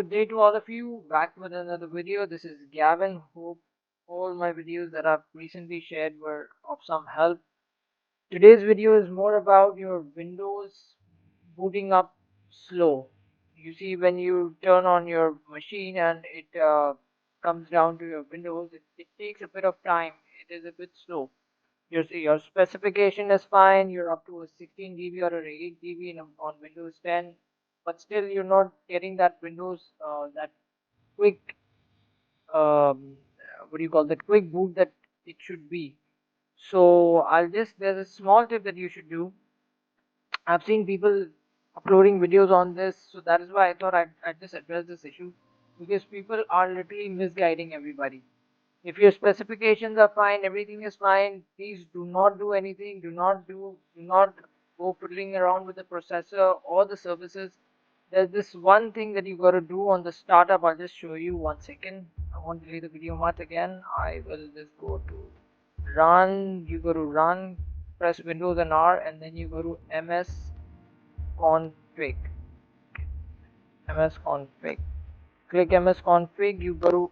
good day to all of you. Back with another video. This is Gavin. Hope all my videos that I've recently shared were of some help. Today's video is more about your Windows booting up slow. You see, when you turn on your machine and it comes down to your Windows, it takes a bit of time. It is a bit slow. Your specification is fine. You're up to a 16 GB or an 8 GB on Windows 10, but still you're not getting that Windows that quick what do you call that quick boot that it should be. So there's a small tip that you should do. I've seen people uploading videos on this, so that is why I thought I'd just address this issue, because people are literally misguiding everybody. If your specifications are fine, everything is fine, please do not do anything. Do not go fiddling around with the processor or the services. There's this one thing that you got to do on the startup. I'll just show you 1 second. I won't delay the video much again. I will just go to run. You go to run, press Windows and R, and then you go to config. Config. Click config. You go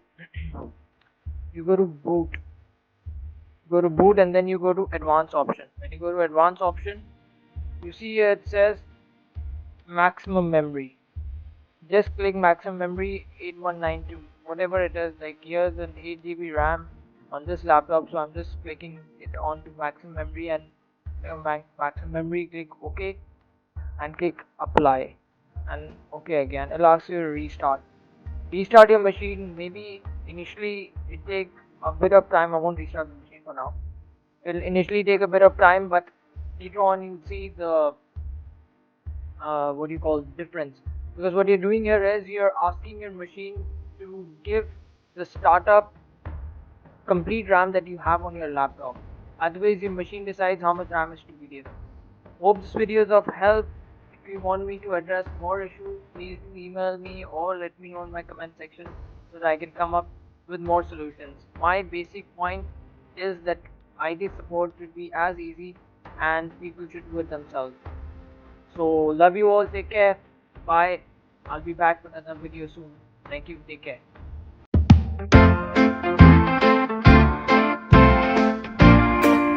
to boot. Go to boot and then you go to advanced option. When you go to advanced option, you see here it says maximum memory. Just click maximum memory 8192, whatever it is. Like here's an 8 GB RAM on this laptop, so I'm just clicking it on to maximum memory and maximum memory. Click OK and click apply and OK again. It'll ask you to restart your machine. Maybe initially it take a bit of time. I won't restart the machine for now. It'll initially take a bit of time, but later on you'll see the what do you call difference, because what you're doing here is you're asking your machine to give the startup complete RAM that you have on your laptop. Otherwise your machine decides how much RAM is to be given. Hope this video is of help. If you want me to address more issues, please do email me or let me know in my comment section so that I can come up with more solutions. My basic point is that IT support should be as easy and people should do it themselves. So love you all, take care, bye. I'll be back with another video soon. Thank you, take care.